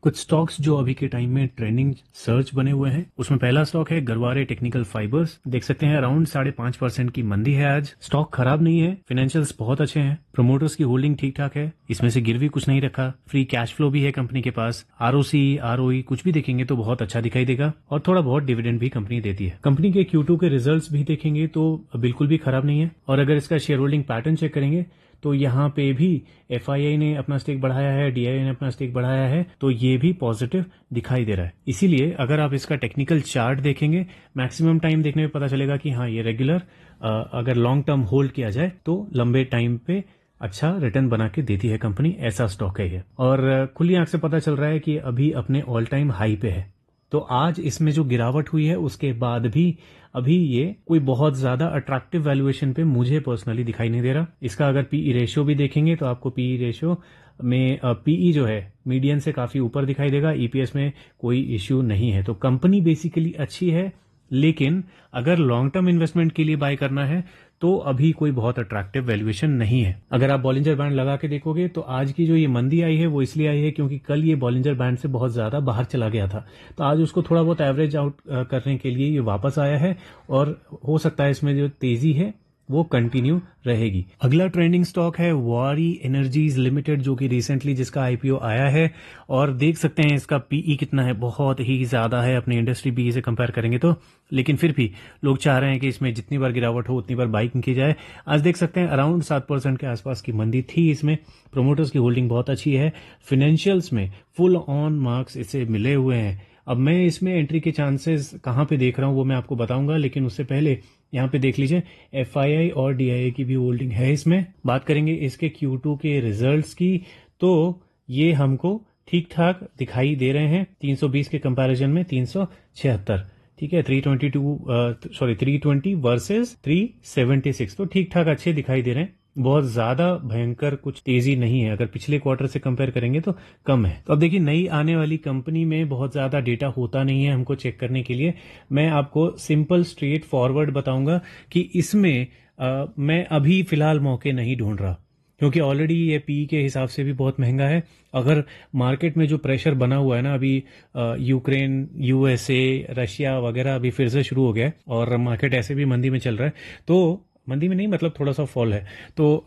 कुछ स्टॉक्स जो अभी के टाइम में ट्रेंडिंग सर्च बने हुए हैं, उसमें पहला स्टॉक है गरवारे टेक्निकल फाइबर्स। देख सकते हैं अराउंड 5.5% की मंदी है आज। स्टॉक खराब नहीं है, फाइनेंशियल्स बहुत अच्छे हैं, प्रमोटर्स की होल्डिंग ठीक ठाक है, इसमें से गिरवी कुछ नहीं रखा, फ्री कैश फ्लो भी है कंपनी के पास, आरओसी आरओई कुछ भी देखेंगे तो बहुत अच्छा दिखाई देगा और थोड़ा बहुत डिविडेंड भी कंपनी देती है। कंपनी के Q2 के रिजल्ट्स भी देखेंगे तो बिल्कुल भी खराब नहीं है। और अगर इसका शेयर होल्डिंग पैटर्न चेक करेंगे तो यहाँ पे भी FII ने अपना स्टेक बढ़ाया है, DII ने अपना स्टेक बढ़ाया है, तो ये भी पॉजिटिव दिखाई दे रहा है। इसीलिए अगर आप इसका टेक्निकल चार्ट देखेंगे, मैक्सिमम टाइम देखने में पता चलेगा कि हाँ ये रेगुलर अगर लॉन्ग टर्म होल्ड किया जाए तो लंबे टाइम पे अच्छा रिटर्न बना के देती है कंपनी, ऐसा स्टॉक है ये। और खुली आंख से पता चल रहा है कि अभी अपने ऑल टाइम हाई पे है। तो आज इसमें जो गिरावट हुई है उसके बाद भी अभी ये कोई बहुत ज्यादा अट्रैक्टिव वैल्यूएशन पे मुझे पर्सनली दिखाई नहीं दे रहा। इसका अगर पीई रेशियो भी देखेंगे तो आपको पीई रेशियो में पीई जो है मीडियन से काफी ऊपर दिखाई देगा। EPS में कोई इश्यू नहीं है। तो कंपनी बेसिकली अच्छी है, लेकिन अगर लॉन्ग टर्म इन्वेस्टमेंट के लिए बाय करना है तो अभी कोई बहुत अट्रैक्टिव वैल्यूएशन नहीं है। अगर आप बॉलिंजर बैंड लगा के देखोगे तो आज की जो ये मंदी आई है वो इसलिए आई है क्योंकि कल ये बॉलिंजर बैंड से बहुत ज्यादा बाहर चला गया था, तो आज उसको थोड़ा बहुत एवरेज आउट करने के लिए ये वापस आया है और हो सकता है इसमें जो तेजी है वो कंटिन्यू रहेगी। अगला ट्रेंडिंग स्टॉक है वारी एनर्जीज लिमिटेड, जो कि रिसेंटली जिसका IPO आया है और देख सकते हैं इसका पीई कितना है, बहुत ही ज्यादा है अपने इंडस्ट्री पीई से कंपेयर करेंगे तो। लेकिन फिर भी लोग चाह रहे हैं कि इसमें जितनी बार गिरावट हो उतनी बार बाइकिंग की जाए। आज देख सकते हैं अराउंड 7% के आसपास की मंदी थी इसमें। प्रमोटर्स की होल्डिंग बहुत अच्छी है, फाइनेंशियल्स में फुल ऑन मार्क्स इसे मिले हुए हैं। अब मैं इसमें एंट्री के चांसेस कहां पे देख रहा हूं वो मैं आपको बताऊंगा, लेकिन उससे पहले यहाँ पे देख लीजिए FII और DII की भी होल्डिंग है इसमें। बात करेंगे इसके Q2 के रिजल्ट्स की तो ये हमको ठीक ठाक दिखाई दे रहे हैं। 320 के कंपैरिजन में 376, ठीक है, 320 वर्सेस 376, तो ठीक ठाक अच्छे दिखाई दे रहे हैं। बहुत ज्यादा भयंकर कुछ तेजी नहीं है, अगर पिछले क्वार्टर से कंपेयर करेंगे तो कम है। तो अब देखिए नई आने वाली कंपनी में बहुत ज्यादा डेटा होता नहीं है हमको चेक करने के लिए। मैं आपको सिंपल स्ट्रेट फॉरवर्ड बताऊंगा कि इसमें मैं अभी फिलहाल मौके नहीं ढूंढ रहा, क्योंकि ऑलरेडी ये पी के हिसाब से भी बहुत महंगा है। अगर मार्केट में जो प्रेशर बना हुआ है ना अभी, यूक्रेन, USA, रशिया वगैरह अभी फिर से शुरू हो गया है और मार्केट ऐसे भी मंदी में चल रहा है, तो मंदी में नहीं मतलब थोड़ा सा फॉल है, तो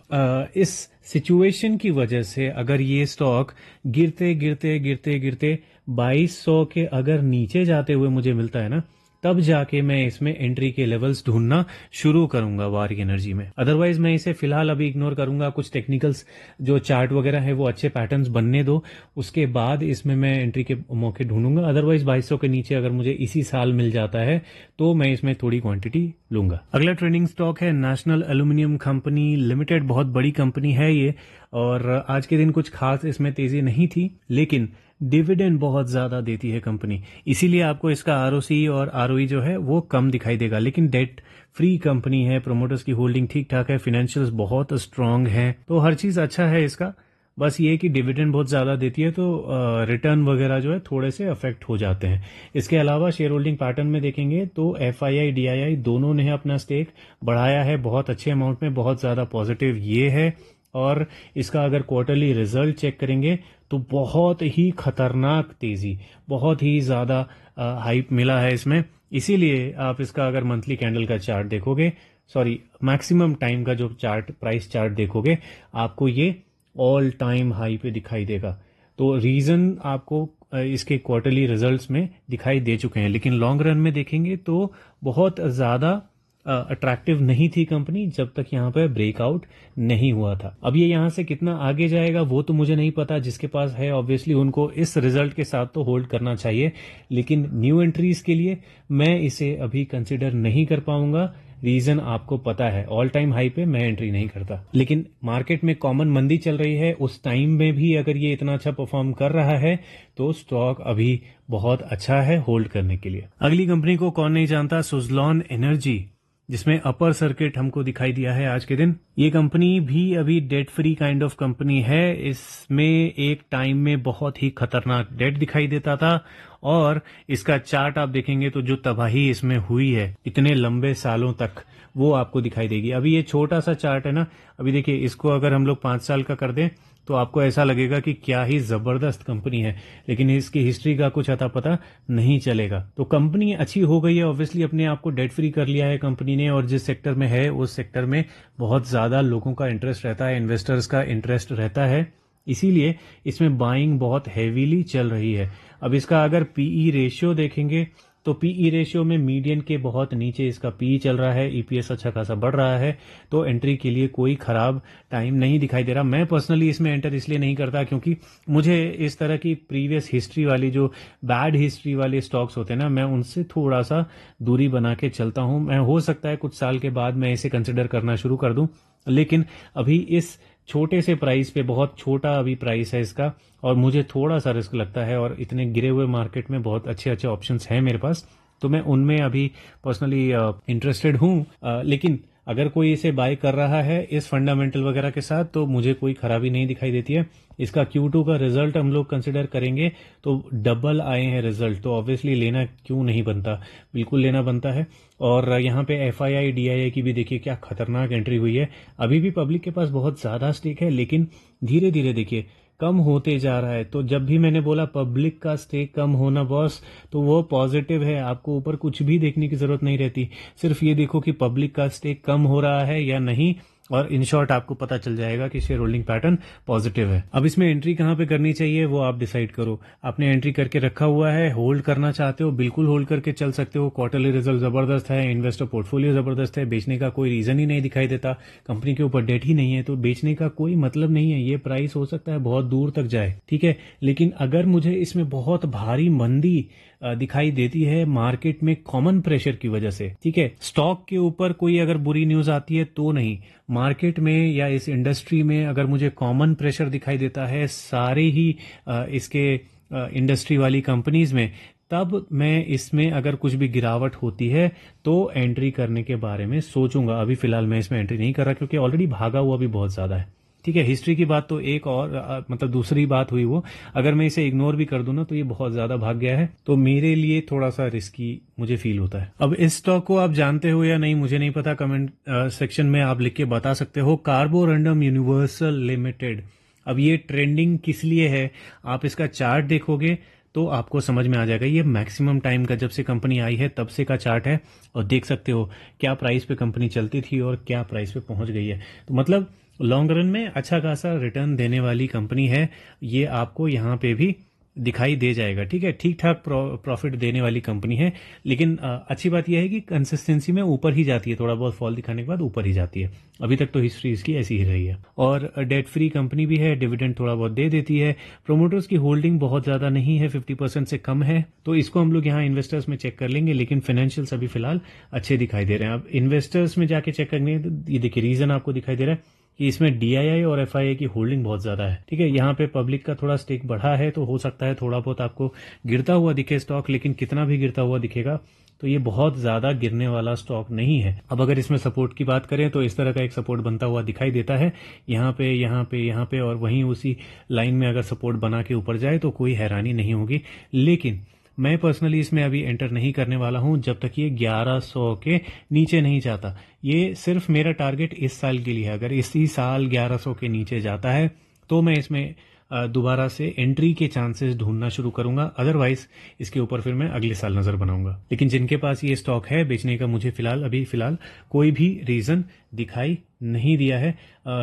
इस सिचुएशन की वजह से अगर ये स्टॉक गिरते गिरते गिरते गिरते 2200 के अगर नीचे जाते हुए मुझे मिलता है ना, तब जाके मैं इसमें एंट्री के लेवल्स ढूंढना शुरू करूंगा वारी एनर्जी में। अदरवाइज मैं इसे फिलहाल अभी इग्नोर करूंगा। कुछ टेक्निकल्स जो चार्ट वगैरह है वो अच्छे पैटर्न्स बनने दो, उसके बाद इसमें मैं एंट्री के मौके ढूंढूंगा। अदरवाइज 2200 के नीचे अगर मुझे इसी साल मिल जाता है तो मैं इसमें थोड़ी क्वांटिटी लूंगा। अगला ट्रेंडिंग स्टॉक है नेशनल एल्यूमिनियम कंपनी लिमिटेड। बहुत बड़ी कंपनी है ये और आज के दिन कुछ खास इसमें तेजी नहीं थी, लेकिन डिविडेंड बहुत ज्यादा देती है कंपनी, इसीलिए आपको इसका ROC और ROE जो है वो कम दिखाई देगा। लेकिन डेट फ्री कंपनी है, प्रोमोटर्स की होल्डिंग ठीक ठाक है, फाइनेंशियल्स बहुत स्ट्रांग है, तो हर चीज अच्छा है इसका। बस ये कि डिविडेंड बहुत ज्यादा देती है तो रिटर्न वगैरह जो है थोड़े से अफेक्ट हो जाते हैं। इसके अलावा शेयर होल्डिंग पैटर्न में देखेंगे तो FII DII दोनों ने अपना स्टेक बढ़ाया है बहुत अच्छे अमाउंट में, बहुत ज्यादा पॉजिटिव ये है। और इसका अगर क्वार्टरली रिजल्ट चेक करेंगे तो बहुत ही खतरनाक तेजी, बहुत ही ज्यादा हाइप मिला है इसमें। इसीलिए आप इसका अगर मंथली कैंडल का चार्ट देखोगे, मैक्सिमम टाइम का जो चार्ट, प्राइस चार्ट देखोगे, आपको ये ऑल टाइम हाई पे दिखाई देगा। तो रीजन आपको इसके क्वार्टरली रिजल्ट्स में दिखाई दे चुके हैं, लेकिन लॉन्ग रन में देखेंगे तो बहुत ज्यादा अट्रैक्टिव नहीं थी कंपनी जब तक यहाँ पे ब्रेकआउट नहीं हुआ था। अब ये यहाँ से कितना आगे जाएगा वो तो मुझे नहीं पता, जिसके पास है ऑब्वियसली उनको इस रिजल्ट के साथ तो होल्ड करना चाहिए, लेकिन न्यू एंट्रीज के लिए मैं इसे अभी कंसिडर नहीं कर पाऊंगा। रीजन आपको पता है, ऑल टाइम हाई पे मैं एंट्री नहीं करता। लेकिन मार्केट में कॉमन मंदी चल रही है, उस टाइम में भी अगर ये इतना अच्छा परफॉर्म कर रहा है तो स्टॉक अभी बहुत अच्छा है होल्ड करने के लिए। अगली कंपनी को कौन नहीं जानता, सुजलॉन एनर्जी, जिसमें अपर सर्किट हमको दिखाई दिया है आज के दिन। ये कंपनी भी अभी debt free kind of company है। इसमें एक टाइम में बहुत ही खतरनाक डेट दिखाई देता था और इसका चार्ट आप देखेंगे तो जो तबाही इसमें हुई है इतने लंबे सालों तक, वो आपको दिखाई देगी। अभी ये छोटा सा चार्ट है ना, अभी देखिए इसको अगर हम लोग 5 साल का कर दें तो आपको ऐसा लगेगा कि क्या ही जबरदस्त कंपनी है, लेकिन इसकी हिस्ट्री का कुछ अता पता नहीं चलेगा। तो कंपनी अच्छी हो गई है, ऑब्वियसली अपने आप को डेट फ्री कर लिया है कंपनी ने, और जिस सेक्टर में है उस सेक्टर में बहुत ज्यादा लोगों का इंटरेस्ट रहता है, इन्वेस्टर्स का इंटरेस्ट रहता है, इसीलिए इसमें बाइंग बहुत हैवीली चल रही है। अब इसका अगर पीई रेशियो देखेंगे तो पीई रेशियो में मीडियन के बहुत नीचे इसका पीई चल रहा है, ईपीएस अच्छा खासा बढ़ रहा है, तो एंट्री के लिए कोई खराब टाइम नहीं दिखाई दे रहा। मैं पर्सनली इसमें एंटर इसलिए नहीं करता क्योंकि मुझे इस तरह की प्रीवियस हिस्ट्री वाली, जो बैड हिस्ट्री वाले स्टॉक्स होते हैं ना, मैं उनसे थोड़ा सा दूरी बना के चलता हूं। मैं हो सकता है कुछ साल के बाद मैं इसे कंसिडर करना शुरू कर दूं, लेकिन अभी इस छोटे से प्राइस पे, बहुत छोटा अभी प्राइस है इसका, और मुझे थोड़ा सा रिस्क लगता है, और इतने गिरे हुए मार्केट में बहुत अच्छे अच्छे ऑप्शंस हैं मेरे पास, तो मैं उनमें अभी पर्सनली इंटरेस्टेड हूं। लेकिन अगर कोई इसे बाय कर रहा है इस फंडामेंटल वगैरह के साथ तो मुझे कोई खराबी नहीं दिखाई देती है। इसका Q2 का रिजल्ट हम लोग कंसिडर करेंगे तो डबल आए हैं रिजल्ट, तो ऑब्वियसली लेना क्यों नहीं बनता, बिल्कुल लेना बनता है। और यहाँ पे FII DII की भी देखिए क्या खतरनाक एंट्री हुई है। अभी भी पब्लिक के पास बहुत ज्यादा स्टेक है, लेकिन धीरे धीरे देखिए कम होते जा रहा है। तो जब भी मैंने बोला पब्लिक का स्टेक कम होना बॉस, तो वो पॉजिटिव है, आपको ऊपर कुछ भी देखने की जरूरत नहीं रहती, सिर्फ ये देखो कि पब्लिक का स्टेक कम हो रहा है या नहीं, और इन शॉर्ट आपको पता चल जाएगा कि शेयर होल्डिंग पैटर्न पॉजिटिव है। अब इसमें एंट्री कहां पे करनी चाहिए वो आप डिसाइड करो। आपने एंट्री करके रखा हुआ है, होल्ड करना चाहते हो, बिल्कुल होल्ड करके चल सकते हो। क्वार्टरली रिजल्ट जबरदस्त है, इन्वेस्टर पोर्टफोलियो जबरदस्त है, बेचने का कोई रीजन ही नहीं दिखाई देता, कंपनी के ऊपर डेट ही नहीं है, तो बेचने का कोई मतलब नहीं है। ये प्राइस हो सकता है बहुत दूर तक जाए, ठीक है, लेकिन अगर मुझे इसमें बहुत भारी मंदी दिखाई देती है मार्केट में कॉमन प्रेशर की वजह से, ठीक है, स्टॉक के ऊपर कोई अगर बुरी न्यूज आती है तो नहीं, मार्केट में या इस इंडस्ट्री में अगर मुझे कॉमन प्रेशर दिखाई देता है सारे ही इसके इंडस्ट्री वाली कंपनीज में, तब मैं इसमें अगर कुछ भी गिरावट होती है तो एंट्री करने के बारे में सोचूंगा। अभी फिलहाल मैं इसमें एंट्री नहीं कर रहा क्योंकि ऑलरेडी भागा हुआ भी बहुत ज्यादा है, ठीक है। हिस्ट्री की बात तो एक और मतलब दूसरी बात हुई वो, अगर मैं इसे इग्नोर भी कर दूं ना तो ये बहुत ज्यादा भाग गया है, तो मेरे लिए थोड़ा सा रिस्की मुझे फील होता है। अब इस स्टॉक को आप जानते हो या नहीं मुझे नहीं पता, कमेंट सेक्शन में आप लिख के बता सकते हो। कार्बोरंडम यूनिवर्सल लिमिटेड, अब ये ट्रेंडिंग किस लिए है, आप इसका चार्ट देखोगे तो आपको समझ में आ जाएगा। ये मैक्सिमम टाइम का, जब से कंपनी आई है तब से का चार्ट है, और देख सकते हो क्या प्राइस पे कंपनी चलती थी और क्या प्राइस पे पहुंच गई है। तो मतलब लॉन्ग रन में अच्छा खासा रिटर्न देने वाली कंपनी है, ये आपको यहाँ पे भी दिखाई दे जाएगा, ठीक है, ठीक ठाक प्रॉफिट देने वाली कंपनी है। लेकिन अच्छी बात यह है कि कंसिस्टेंसी में ऊपर ही जाती है, थोड़ा बहुत फॉल दिखाने के बाद ऊपर ही जाती है। अभी तक तो हिस्ट्री इसकी ऐसी ही रही है, और डेट फ्री कंपनी भी है, डिविडेंड थोड़ा बहुत दे देती है, प्रोमोटर्स की होल्डिंग बहुत ज्यादा नहीं है, 50% से कम है, तो इसको हम लोग यहाँ इन्वेस्टर्स में चेक कर लेंगे। लेकिन फाइनेंशियल्स अभी फिलहाल अच्छे दिखाई दे रहे हैं। अब इन्वेस्टर्स में जाके चेक करेंगे तो ये देखिए रीजन आपको दिखाई दे रहा है कि इसमें DII और FII की होल्डिंग बहुत ज्यादा है, ठीक है। यहाँ पे पब्लिक का थोड़ा स्टेक बढ़ा है, तो हो सकता है थोड़ा बहुत आपको गिरता हुआ दिखे स्टॉक, लेकिन कितना भी गिरता हुआ दिखेगा तो ये बहुत ज्यादा गिरने वाला स्टॉक नहीं है। अब अगर इसमें सपोर्ट की बात करें तो इस तरह का एक सपोर्ट बनता हुआ दिखाई देता है, यहाँ पे यहाँ पे यहाँ पे, और वहीं उसी लाइन में अगर सपोर्ट बना के ऊपर जाए तो कोई हैरानी नहीं होगी। लेकिन मैं पर्सनली इसमें अभी एंटर नहीं करने वाला हूं जब तक ये 1100 के नीचे नहीं जाता। ये सिर्फ मेरा टारगेट इस साल के लिए है, अगर इसी साल 1100 के नीचे जाता है तो मैं इसमें दोबारा से एंट्री के चांसेस ढूंढना शुरू करूंगा, अदरवाइज इसके ऊपर फिर मैं अगले साल नजर बनाऊंगा। लेकिन जिनके पास ये स्टॉक है बेचने का, मुझे फिलहाल कोई भी रीजन दिखाई नहीं दिया है।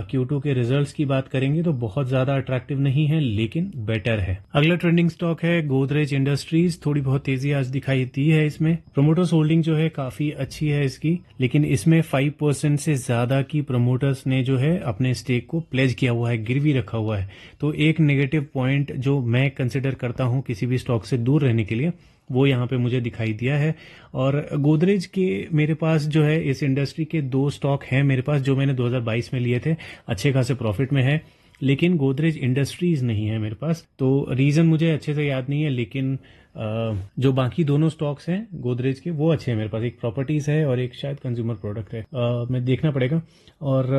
Q2 के रिजल्ट्स की बात करेंगे तो बहुत ज्यादा अट्रैक्टिव नहीं है, लेकिन बेटर है। अगला ट्रेंडिंग स्टॉक है गोदरेज इंडस्ट्रीज, थोड़ी बहुत तेजी आज दिखाई दी है इसमें। प्रमोटर्स होल्डिंग जो है काफी अच्छी है इसकी, लेकिन इसमें 5% से ज्यादा की प्रमोटर्स ने जो है अपने स्टेक को प्लेज किया हुआ है, गिरवी रखा हुआ है। तो एक नेगेटिव पॉइंट जो मैं कंसिडर करता हूं किसी भी स्टॉक से दूर रहने के लिए, वो यहाँ पे मुझे दिखाई दिया है। और गोदरेज के मेरे पास जो है इस इंडस्ट्री के 2 स्टॉक हैं मेरे पास, जो मैंने 2022 में लिए थे, अच्छे खासे प्रॉफिट में है, लेकिन गोदरेज इंडस्ट्रीज नहीं है मेरे पास। तो रीजन मुझे अच्छे से याद नहीं है, लेकिन जो बाकी दोनों स्टॉक्स हैं गोदरेज के वो अच्छे हैं मेरे पास। एक प्रॉपर्टीज है और एक शायद कंज्यूमर प्रोडक्ट है, मैं देखना पड़ेगा। और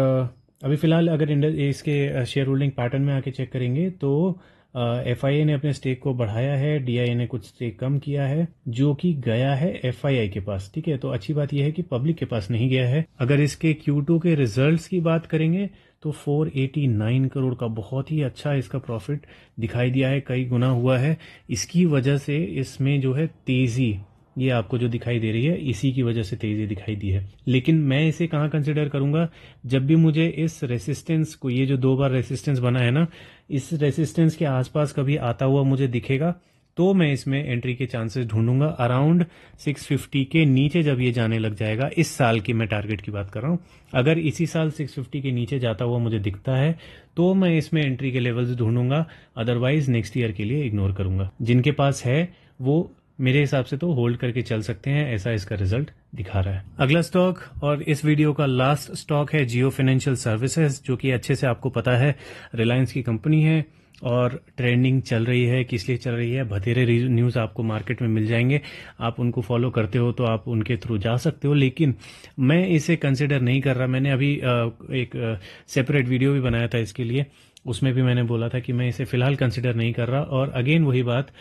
अभी फिलहाल अगर इसके शेयर होल्डिंग पैटर्न में आके चेक करेंगे तो FII ने अपने स्टेक को बढ़ाया है, DII ने कुछ स्टेक कम किया है, जो कि गया है FII के पास, ठीक है। तो अच्छी बात यह है कि पब्लिक के पास नहीं गया है। अगर इसके Q2 के रिजल्ट्स की बात करेंगे तो 489 करोड़ का बहुत ही अच्छा इसका प्रॉफिट दिखाई दिया है, कई गुना हुआ है। इसकी वजह से इसमें जो है तेजी, ये आपको जो दिखाई दे रही है, इसी की वजह से तेजी दिखाई दी है। लेकिन मैं इसे कहाँ कंसिडर करूंगा, जब भी मुझे इस रेसिस्टेंस को, ये जो 2 बार रेसिस्टेंस बना है ना, इस रेसिस्टेंस के आसपास कभी आता हुआ मुझे दिखेगा तो मैं इसमें एंट्री के चांसेस ढूंढूंगा। अराउंड 650 के नीचे जब ये जाने लग जाएगा, इस साल की मैं टारगेट की बात कर रहा हूँ, अगर इसी साल 650 के नीचे जाता हुआ मुझे दिखता है तो मैं इसमें एंट्री के लेवल्स ढूंढूंगा, अदरवाइज नेक्स्ट ईयर के लिए इग्नोर करूंगा। जिनके पास है वो मेरे हिसाब से तो होल्ड करके चल सकते हैं, ऐसा इसका रिजल्ट दिखा रहा है। अगला स्टॉक और इस वीडियो का लास्ट स्टॉक है जियो फाइनेंशियल सर्विसेज, जो कि अच्छे से आपको पता है रिलायंस की कंपनी है और ट्रेंडिंग चल रही है। किस लिए चल रही है, बथेरे न्यूज़ आपको मार्केट में मिल जाएंगे, आप उनको फॉलो करते हो तो आप उनके थ्रू जा सकते हो, लेकिन मैं इसे कंसिडर नहीं कर रहा। मैंने अभी एक सेपरेट वीडियो भी बनाया था इसके लिए, उसमें भी मैंने बोला था कि मैं इसे फिलहाल कंसिडर नहीं कर रहा। और अगेन वही बात,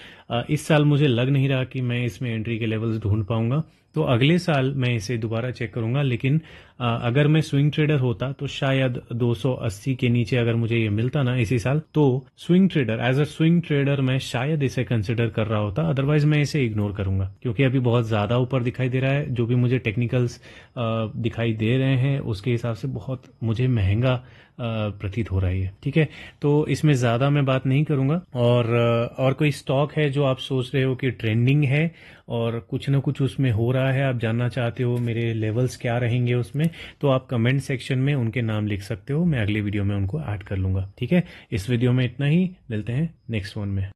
इस साल मुझे लग नहीं रहा कि मैं इसमें एंट्री के लेवल्स ढूंढ पाऊंगा, तो अगले साल मैं इसे दोबारा चेक करूंगा। लेकिन अगर मैं स्विंग ट्रेडर होता तो शायद 280 के नीचे अगर मुझे ये मिलता ना इसी साल, तो swing trader, as a swing trader मैं शायद इसे कंसिडर कर रहा होता, अदरवाइज मैं इसे इग्नोर करूंगा, क्योंकि अभी बहुत ज्यादा ऊपर दिखाई दे रहा है। जो भी मुझे टेक्निकल्स दिखाई दे रहे हैं उसके हिसाब से बहुत मुझे महंगा प्रतीत हो रही है। ठीक है, तो इसमें ज्यादा मैं बात नहीं करूंगा। और कोई स्टॉक है जो आप सोच रहे हो कि ट्रेंडिंग है और कुछ ना कुछ उसमें हो रहा है, आप जानना चाहते हो मेरे लेवल्स क्या रहेंगे उसमें, तो आप कमेंट सेक्शन में उनके नाम लिख सकते हो, मैं अगले वीडियो में उनको ऐड कर लूंगा। ठीक है, इस वीडियो में इतना ही, मिलते हैं नेक्स्ट वन में।